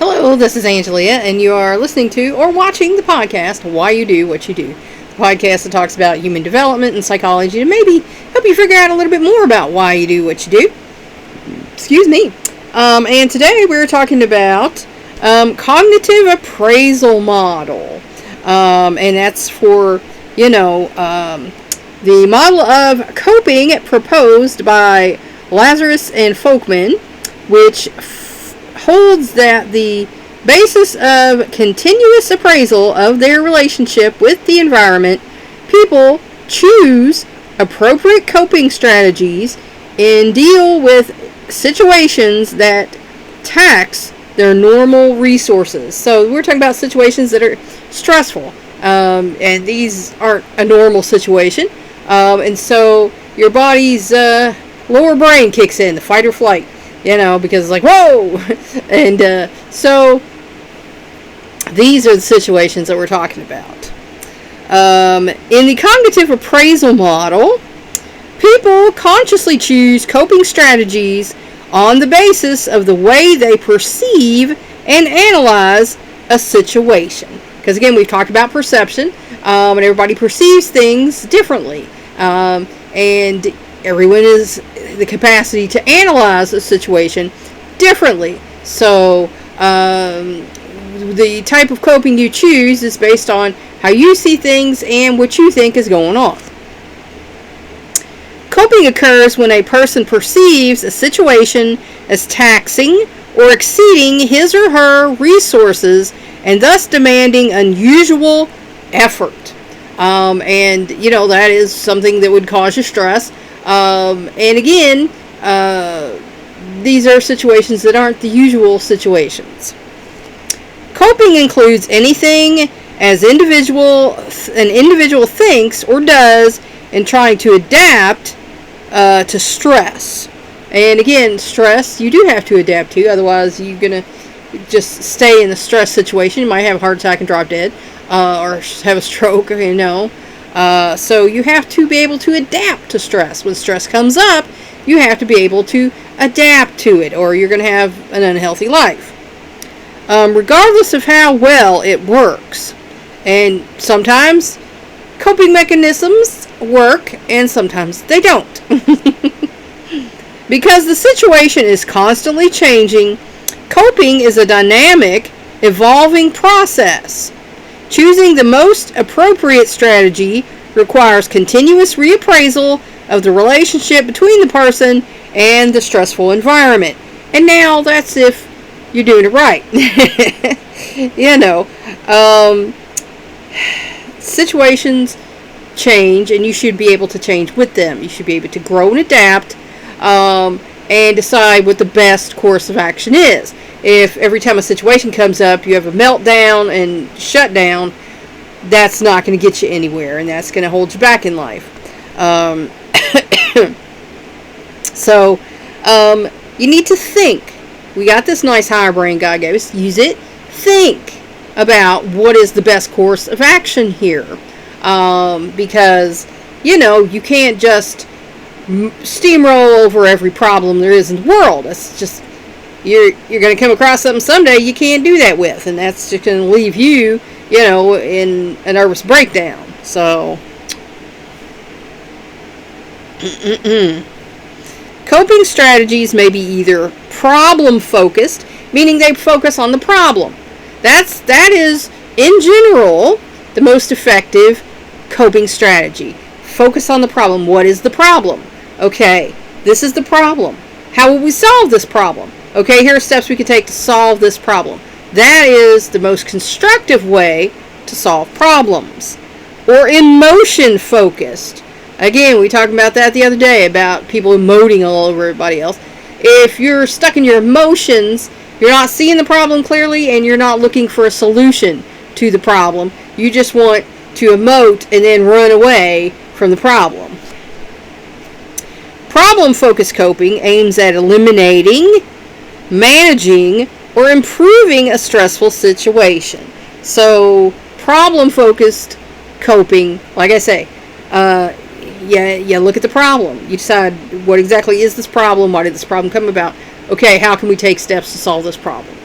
Hello, this is Angelia, and you are listening to or watching the podcast, Why You Do What You Do. The podcast that talks about human development and psychology to maybe help you figure out a little bit more about why you do what you do. Excuse me. And today we're talking about Cognitive-Appraisal model. And that's for, the model of coping proposed by Lazarus and Folkman, which holds that the basis of continuous appraisal of their relationship with the environment, people choose appropriate coping strategies and deal with situations that tax their normal resources. So we're talking about situations that are stressful, and these aren't a normal situation, and so your body's lower brain kicks in, the fight or flight. Because it's like, whoa! And so these are the situations that we're talking about. In the cognitive appraisal model, people consciously choose coping strategies on the basis of the way they perceive and analyze a situation. Because again, we've talked about perception, and everybody perceives things differently. And everyone has the capacity to analyze a situation differently. So the type of coping you choose is based on how you see things and what you think is going on. Coping occurs when a person perceives a situation as taxing or exceeding his or her resources and thus demanding unusual effort. And that is something that would cause you stress. And again, these are situations that aren't the usual situations. Coping includes anything as an individual thinks or does in trying to adapt to stress. And again, stress you do have to adapt to, otherwise you're going to just stay in the stress situation. You might have a heart attack and drop dead, or have a stroke, so you have to be able to adapt to stress. When stress comes up, you have to be able to adapt to it, or you're going to have an unhealthy life. Regardless of how well it works. And sometimes coping mechanisms work, and sometimes they don't. Because the situation is constantly changing, coping is a dynamic, evolving process. Choosing the most appropriate strategy requires continuous reappraisal of the relationship between the person and the stressful environment. And now that's if you're doing it right. Situations change, and you should be able to change with them. You should be able to grow and adapt, and decide what the best course of action is. If every time a situation comes up you have a meltdown and shut down, that's not going to get you anywhere, and that's going to hold you back in life. So you need to think. We got this nice higher brain God gave us. Use it. Think about what is the best course of action here, because you can't just steamroll over every problem there is in the world. It's just you're going to come across something someday you can't do that with, and that's just going to leave you, in a nervous breakdown. So, coping strategies may be either problem-focused, meaning they focus on the problem. That is, in general, the most effective coping strategy. Focus on the problem. What is the problem? Okay, this is the problem. How will we solve this problem? Okay, here are steps we can take to solve this problem. That is the most constructive way to solve problems. Or emotion focused. Again, we talked about that the other day, about people emoting all over everybody else. If you're stuck in your emotions, you're not seeing the problem clearly, and you're not looking for a solution to the problem. You just want to emote and then run away from the problem. Problem-focused coping aims at eliminating, managing, or improving a stressful situation. So, problem-focused coping, like I say, you look at the problem. You decide, what exactly is this problem? Why did this problem come about? Okay, how can we take steps to solve this problem?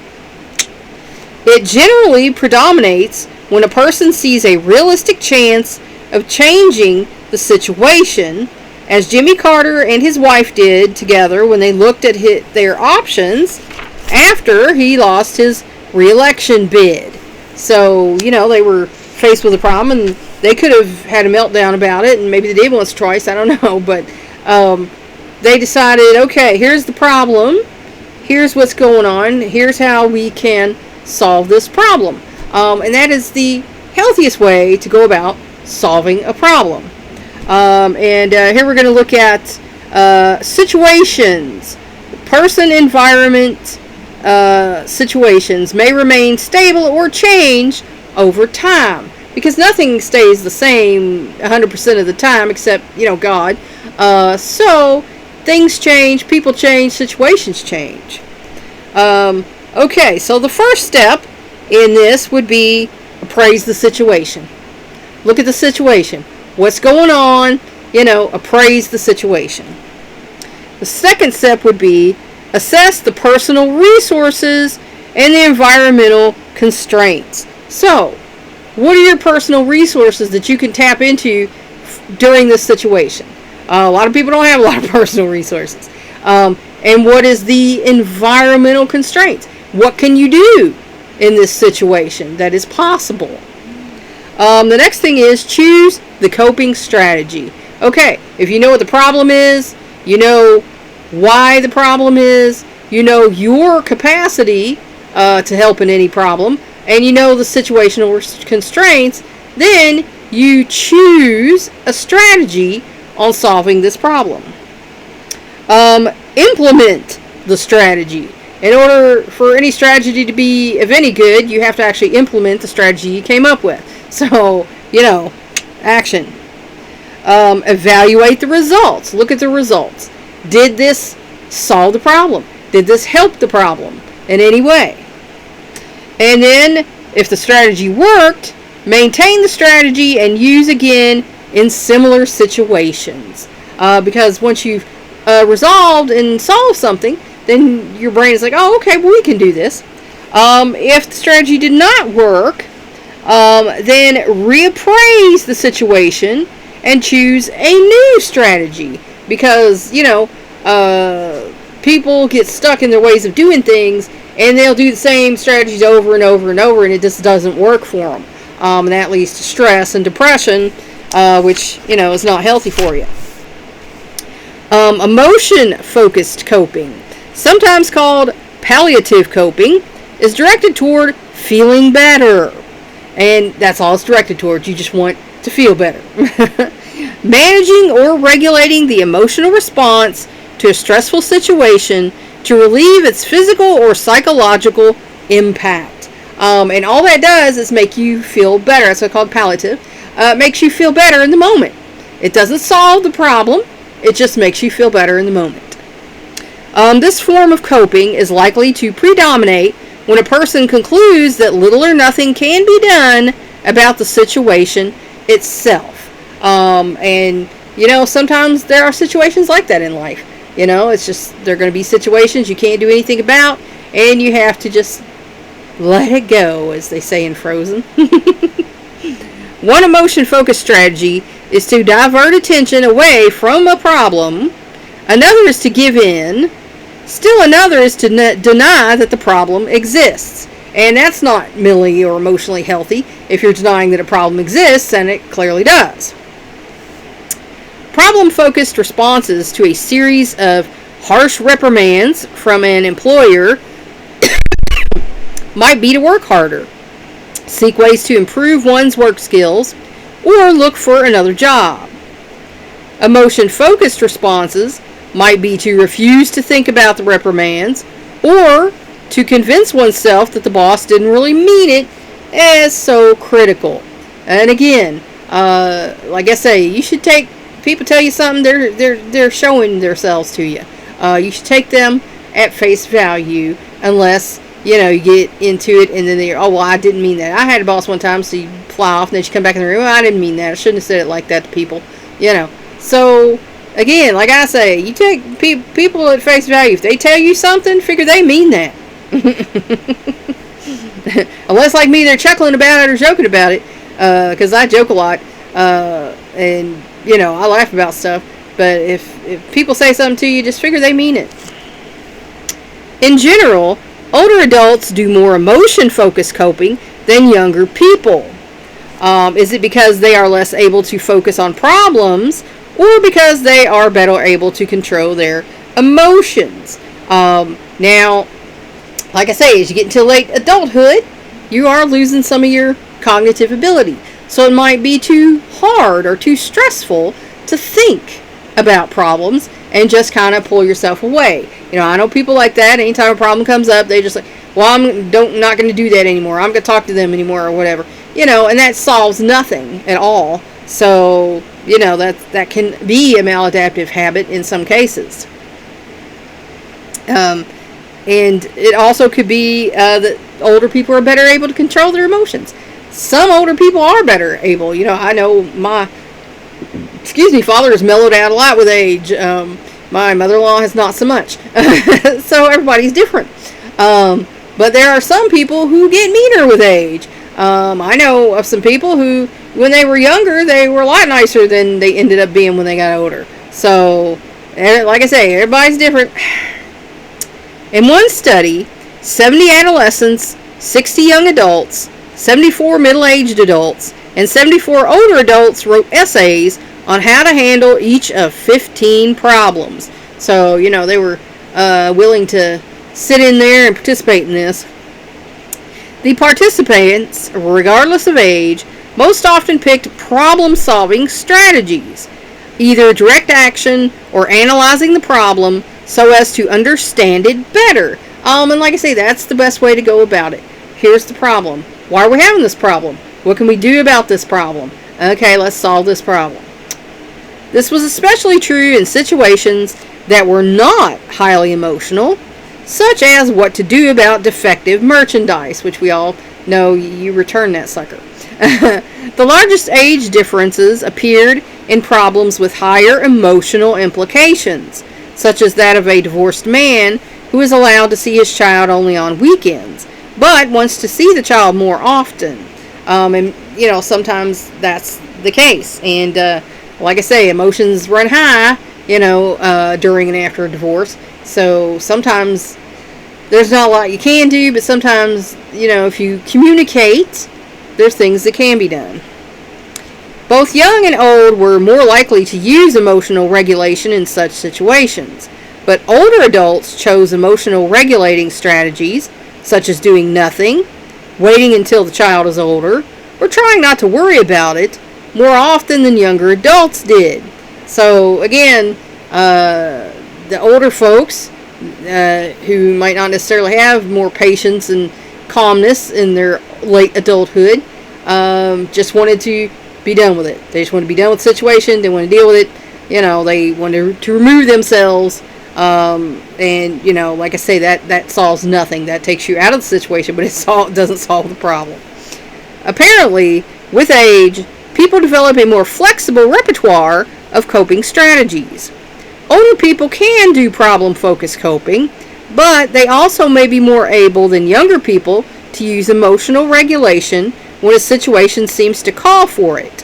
It generally predominates when a person sees a realistic chance of changing the situation, as Jimmy Carter and his wife did together when they looked at their options after he lost his re-election bid. So, they were faced with a problem, and they could have had a meltdown about it, and maybe they did once or twice, I don't know, but they decided, okay, here's the problem, here's what's going on, here's how we can solve this problem. And that is the healthiest way to go about solving a problem. And here we're going to look at situations. Person, environment, situations may remain stable or change over time, because nothing stays the same 100% of the time except, God. So things change, people change, situations change. Okay, so the first step in this would be appraise the situation. Look at the situation. What's going on? Appraise the situation. The second step would be assess the personal resources and the environmental constraints. So, what are your personal resources that you can tap into during this situation? A lot of people don't have a lot of personal resources. And what is the environmental constraints? What can you do in this situation that is possible? The next thing is choose the coping strategy. Okay, if you know what the problem is, you know why the problem is, you know your capacity to help in any problem, and you know the situational constraints, then you choose a strategy on solving this problem. Implement the strategy. In order for any strategy to be of any good, you have to actually implement the strategy you came up with. So, action. Evaluate the results. Look at the results. Did this solve the problem? Did this help the problem in any way? And then, if the strategy worked, maintain the strategy and use again in similar situations. Because once you've resolved and solved something, then your brain is like, oh, okay, well, we can do this. If the strategy did not work, then reappraise the situation and choose a new strategy. Because, people get stuck in their ways of doing things, and they'll do the same strategies over and over and over, and it just doesn't work for them. And that leads to stress and depression, which, is not healthy for you. Emotion-focused coping, sometimes called palliative coping, is directed toward feeling better. And that's all it's directed towards. You just want to feel better. Managing or regulating the emotional response to a stressful situation to relieve its physical or psychological impact. And all that does is make you feel better. That's what's called palliative. It makes you feel better in the moment. It doesn't solve the problem. It just makes you feel better in the moment. This form of coping is likely to predominate when a person concludes that little or nothing can be done about the situation itself. And, sometimes there are situations like that in life. It's just, there are going to be situations you can't do anything about, and you have to just let it go, as they say in Frozen. One emotion-focused strategy is to divert attention away from a problem. Another is to give in. Still another is to deny that the problem exists. And that's not mentally or emotionally healthy if you're denying that a problem exists, and it clearly does. Problem-focused responses to a series of harsh reprimands from an employer might be to work harder, seek ways to improve one's work skills, or look for another job. Emotion-focused responses might be to refuse to think about the reprimands, or to convince oneself that the boss didn't really mean it as so critical. And again, like I say, you should take, people tell you something, they're showing themselves to you. You should take them at face value, unless you get into it and then they're, oh, well, I didn't mean that. I had a boss one time, so you fly off and then you come back in the room, well, I didn't mean that. I shouldn't have said it like that to people. So again, like I say, you take people at face value. If they tell you something, figure they mean that. Unless, like me, they're chuckling about it or joking about it, because I joke a lot, and, I laugh about stuff. But if people say something to you, just figure they mean it. In general, older adults do more emotion-focused coping than younger people. Is it because they are less able to focus on problems, or because they are better able to control their emotions? Now, like I say, as you get into late adulthood, you are losing some of your cognitive ability. So it might be too hard or too stressful to think about problems and just kind of pull yourself away. I know people like that. Anytime a problem comes up, they just like, well, I'm not going to do that anymore. I'm going to talk to them anymore or whatever. And that solves nothing at all. So, that can be a maladaptive habit in some cases. And it also could be that older people are better able to control their emotions. Some older people are better able. I know my father has mellowed out a lot with age. My mother-in-law has not so much. So everybody's different. But there are some people who get meaner with age. I know of some people who, when they were younger, they were a lot nicer than they ended up being when they got older. So, like I say, everybody's different. In one study, 70 adolescents, 60 young adults, 74 middle-aged adults, and 74 older adults wrote essays on how to handle each of 15 problems. So, they were willing to sit in there and participate in this. The participants, regardless of age, most often picked problem-solving strategies, either direct action or analyzing the problem so as to understand it better. And like I say, that's the best way to go about it. Here's the problem. Why are we having this problem? What can we do about this problem? Okay, let's solve this problem. This was especially true in situations that were not highly emotional, such as what to do about defective merchandise, which we all know you return that sucker. The largest age differences appeared in problems with higher emotional implications, such as that of a divorced man who is allowed to see his child only on weekends, but wants to see the child more often. And, sometimes that's the case. And, like I say, emotions run high, during and after a divorce. So sometimes there's not a lot you can do, but sometimes, if you communicate, there's things that can be done. Both young and old were more likely to use emotional regulation in such situations, but older adults chose emotional regulating strategies, such as doing nothing, waiting until the child is older, or trying not to worry about it, more often than younger adults did. So, again, the older folks who might not necessarily have more patience and calmness in their late adulthood just wanted to be done with it. They just want to be done with the situation. They want to deal with it. They want to remove themselves. And, like I say, that solves nothing. That takes you out of the situation, but it doesn't solve the problem. Apparently, with age, people develop a more flexible repertoire of coping strategies. Older people can do problem-focused coping, but they also may be more able than younger people to use emotional regulation when a situation seems to call for it,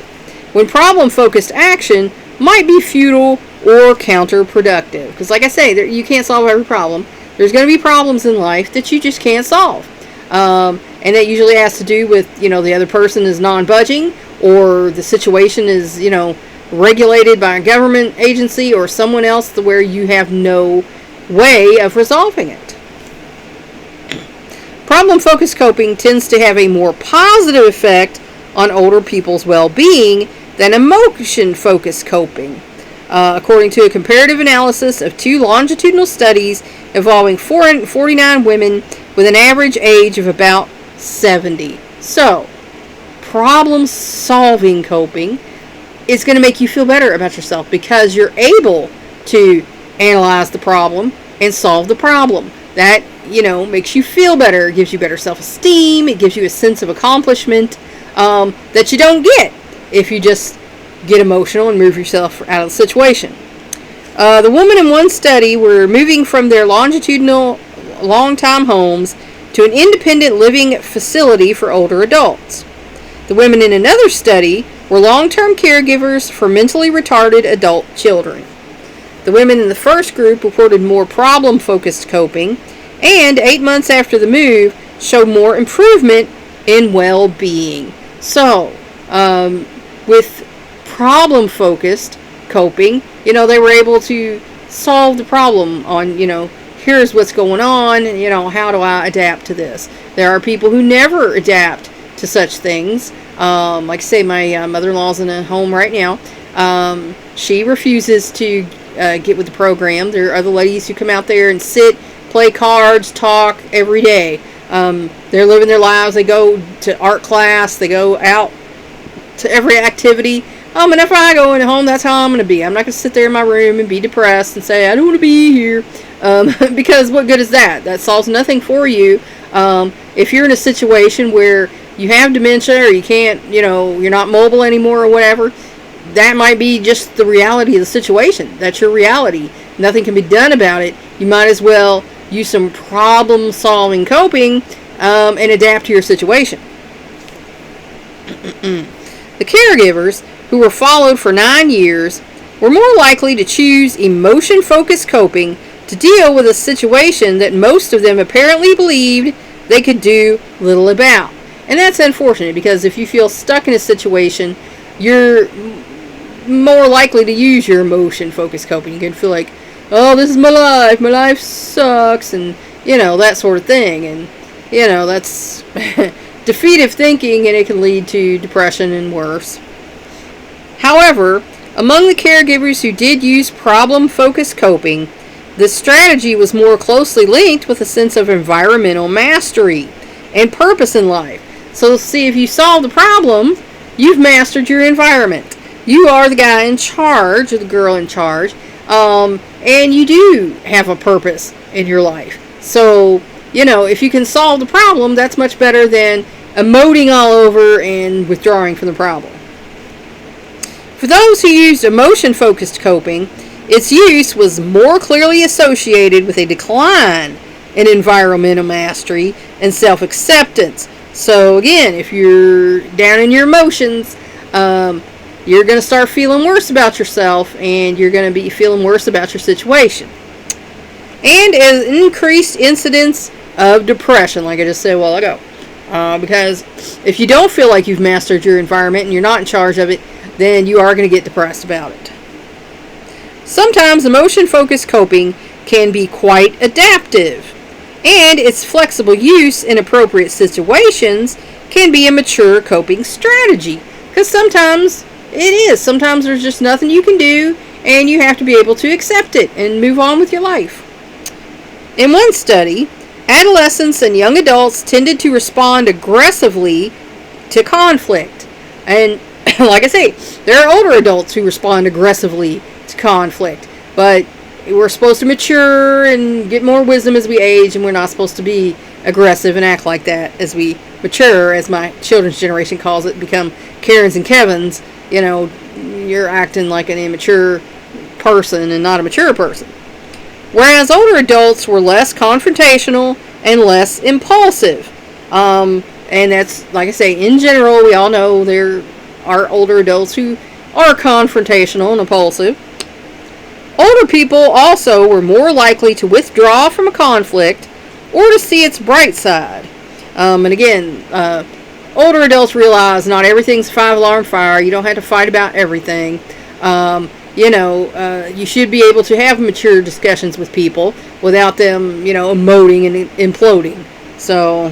when problem-focused action might be futile or counterproductive. Because like I say, you can't solve every problem. There's going to be problems in life that you just can't solve. And that usually has to do with, the other person is non-budging, or the situation is, regulated by a government agency or someone else to where you have no way of resolving it. Problem-focused coping tends to have a more positive effect on older people's well-being than emotion-focused coping. According to a comparative analysis of 2 longitudinal studies involving 449 women with an average age of about 70. So, problem-solving coping is going to make you feel better about yourself because you're able to analyze the problem and solve the problem. That, makes you feel better, gives you better self-esteem, it gives you a sense of accomplishment that you don't get if you just get emotional and move yourself out of the situation. The women in one study were moving from their longitudinal long-time homes to an independent living facility for older adults. The women in another study were long-term caregivers for mentally retarded adult children. The women in the first group reported more problem-focused coping, and 8 months after the move showed more improvement in well-being. So, with problem-focused coping, they were able to solve the problem on, here's what's going on, how do I adapt to this? There are people who never adapt to such things. Like I say, my mother-in-law's in a home right now. She refuses to get with the program. There are other ladies who come out there and sit, play cards, talk every day. They're living their lives. They go to art class. They go out to every activity. And if I go in home, that's how I'm going to be. I'm not going to sit there in my room and be depressed and say, I don't want to be here. Because what good is that? That solves nothing for you. If you're in a situation where you have dementia or you can't, you're not mobile anymore or whatever, that might be just the reality of the situation. That's your reality. Nothing can be done about it. You might as well use some problem-solving coping and adapt to your situation. The caregivers, who were followed for 9 years, were more likely to choose emotion-focused coping to deal with a situation that most of them apparently believed they could do little about. And that's unfortunate, because if you feel stuck in a situation, you're more likely to use your emotion-focused coping. You can feel like, oh, this is my life sucks, and, that sort of thing. And, that's defeative thinking, and it can lead to depression and worse. However, among the caregivers who did use problem-focused coping, this strategy was more closely linked with a sense of environmental mastery and purpose in life. So see, if you solve the problem, you've mastered your environment. You are the guy in charge, or the girl in charge, and you do have a purpose in your life. So, if you can solve the problem, that's much better than emoting all over and withdrawing from the problem. For those who used emotion-focused coping, its use was more clearly associated with a decline in environmental mastery and self-acceptance. So again, if you're down in your emotions, you're going to start feeling worse about yourself, and you're going to be feeling worse about your situation. And an increased incidence of depression, like I just said a while ago. Because if you don't feel like you've mastered your environment and you're not in charge of it, then you are going to get depressed about it. Sometimes emotion-focused coping can be quite adaptive, and its flexible use in appropriate situations can be a mature coping strategy. Because sometimes it is. Sometimes there's just nothing you can do, and you have to be able to accept it and move on with your life. In one study, adolescents and young adults tended to respond aggressively to conflict. And like I say, there are older adults who respond aggressively to conflict. But we're supposed to mature and get more wisdom as we age, and we're not supposed to be aggressive and act like that as we mature, as my children's generation calls it, become Karens and Kevins. You're acting like an immature person and not a mature person. Whereas older adults were less confrontational and less impulsive. And that's, like I say, in general, we all know there are older adults who are confrontational and impulsive. Older people also were more likely to withdraw from a conflict or to see its bright side. And again, older adults realize not everything's 5-alarm fire. You don't have to fight about everything. You should be able to have mature discussions with people without them, emoting and imploding. So,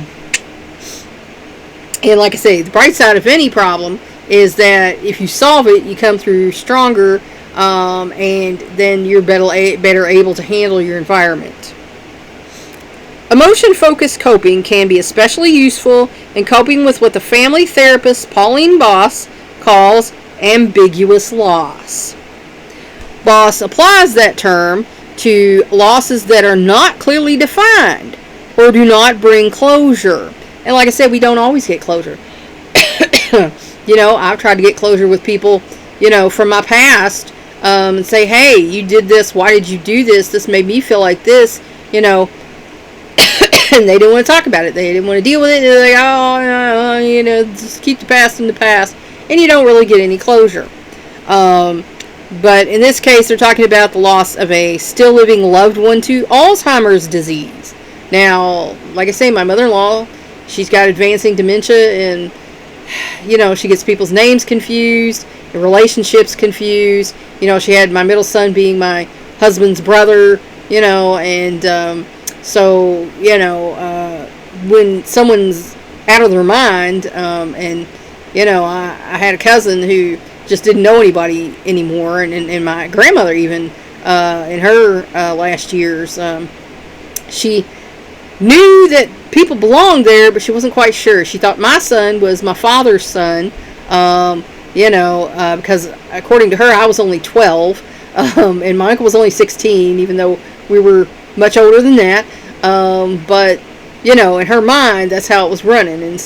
and like I say, the bright side of any problem is that if you solve it, you come through stronger, and then you're better able to handle your environment. Emotion-focused coping can be especially useful in coping with what the family therapist Pauline Boss calls ambiguous loss. Boss applies that term to losses that are not clearly defined or do not bring closure. And like I said, we don't always get closure. I've tried to get closure with people, from my past, and say, hey, you did this. Why did you do this? This made me feel like this, and they didn't want to talk about it. They didn't want to deal with it. They're like, oh, just keep the past in the past, and you don't really get any closure. But in this case, they're talking about the loss of a still living loved one to Alzheimer's disease. Now, like I say, my mother-in-law, she's got advancing dementia, and she gets people's names confused, the relationships confused. She had my middle son being my husband's brother, and so, when someone's out of their mind, and, I had a cousin who just didn't know anybody anymore, and my grandmother even, in her last years, she knew that people belonged there, but she wasn't quite sure. She thought my son was my father's son, because according to her, I was only 12, and my uncle was only 16, even though we were much older than that. But, in her mind, that's how it was running, and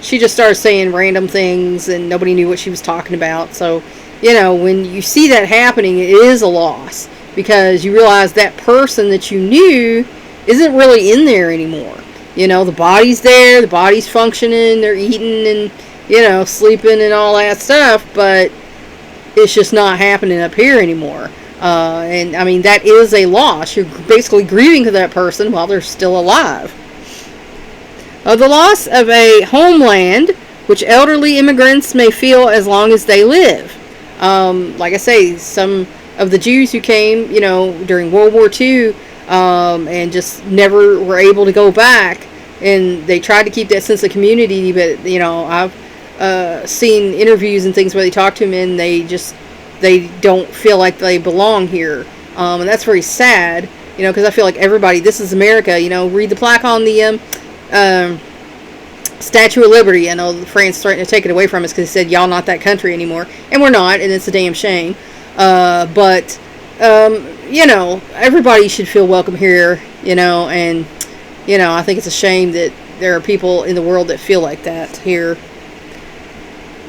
she just started saying random things, and nobody knew what she was talking about. So, when you see that happening, it is a loss, because you realize that person that you knew isn't really in there anymore. The body's there, the body's functioning, they're eating and, sleeping and all that stuff, but it's just not happening up here anymore. And, I mean, that is a loss. You're basically grieving for that person while they're still alive. The loss of a homeland, which elderly immigrants may feel as long as they live. Like I say, some of the Jews who came, during World War II, and just never were able to go back, and they tried to keep that sense of community, but I've seen interviews and things where they talk to them, and they don't feel like they belong here, and that's very sad, because I feel like everybody, this is America, read the plaque on the Statue of Liberty. I know France threatened to take it away from us because they said, y'all not that country anymore, and we're not, and it's a damn shame, but everybody should feel welcome here, and, I think it's a shame that there are people in the world that feel like that here.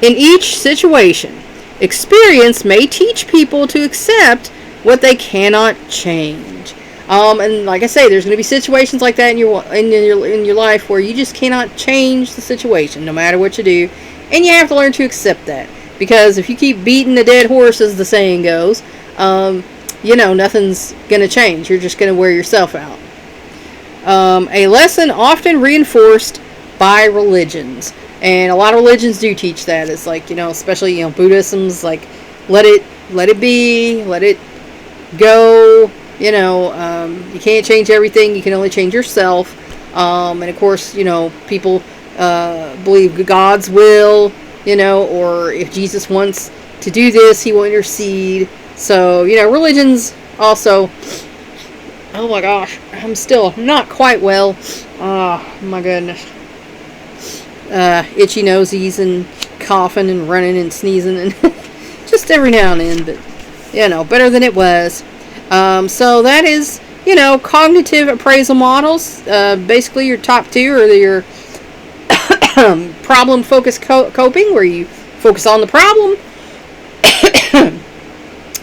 In each situation, experience may teach people to accept what they cannot change. And like I say, there's going to be situations like that in your life where you just cannot change the situation, no matter what you do, and you have to learn to accept that. Because if you keep beating the dead horse, as the saying goes, nothing's going to change. You're just going to wear yourself out. A lesson often reinforced by religions. And a lot of religions do teach that. It's like, especially, Buddhism's like, let it be, let it go. You can't change everything. You can only change yourself. And of course, people believe God's will, or if Jesus wants to do this, he will intercede. So, religions also, oh my gosh, I'm still not quite well. Oh my goodness. Itchy nosies and coughing and running and sneezing and just every now and then, but, better than it was. So that is, cognitive appraisal models. Basically your top two are your problem-focused coping, where you focus on the problem.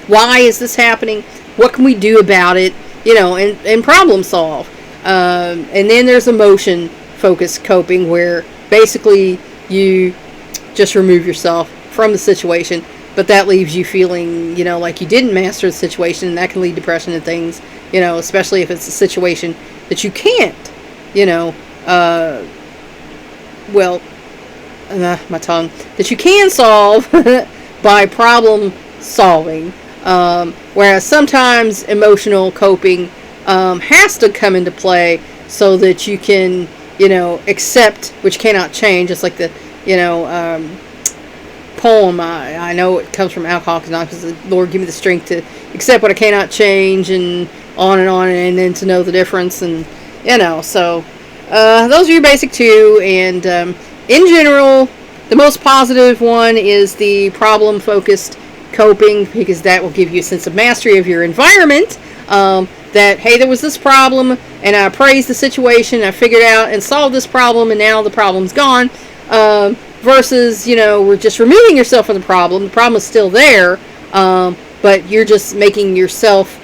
Why is this happening? What can we do about it? And problem solve. And then there's emotion-focused coping, where basically you just remove yourself from the situation, but that leaves you feeling, like you didn't master the situation, and that can lead to depression and things, especially if it's a situation that you can't, my tongue, that you can solve by problem solving, whereas sometimes emotional coping has to come into play so that you can, accept, which cannot change. It's like the, poem, I know it comes from Alcoholics Anonymous, because the Lord give me the strength to accept what I cannot change, and on, and then to know the difference, and, so, those are your basic two, and, in general, the most positive one is the problem-focused coping, because that will give you a sense of mastery of your environment, that, hey, there was this problem, and I appraised the situation, I figured out and solved this problem, and now the problem's gone, versus, we're just removing yourself from the problem is still there, but you're just making yourself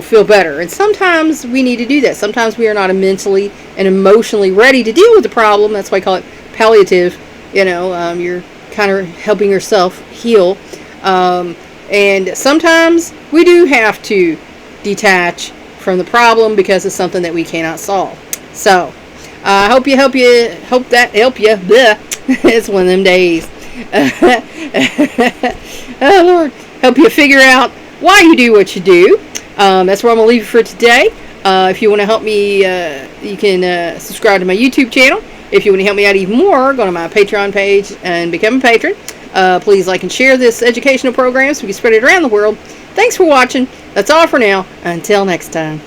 feel better. And sometimes we need to do that. Sometimes we are not mentally and emotionally ready to deal with the problem. That's why I call it palliative. You're kind of helping yourself heal. And sometimes we do have to detach from the problem because it's something that we cannot solve. So, I hope that help you. It's one of them days. Oh, Lord. Help you figure out why you do what you do. That's where I'm going to leave you for today. If you want to help me, you can subscribe to my YouTube channel. If you want to help me out even more, go to my Patreon page and become a patron. Please like and share this educational program so we can spread it around the world. Thanks for watching. That's all for now. Until next time.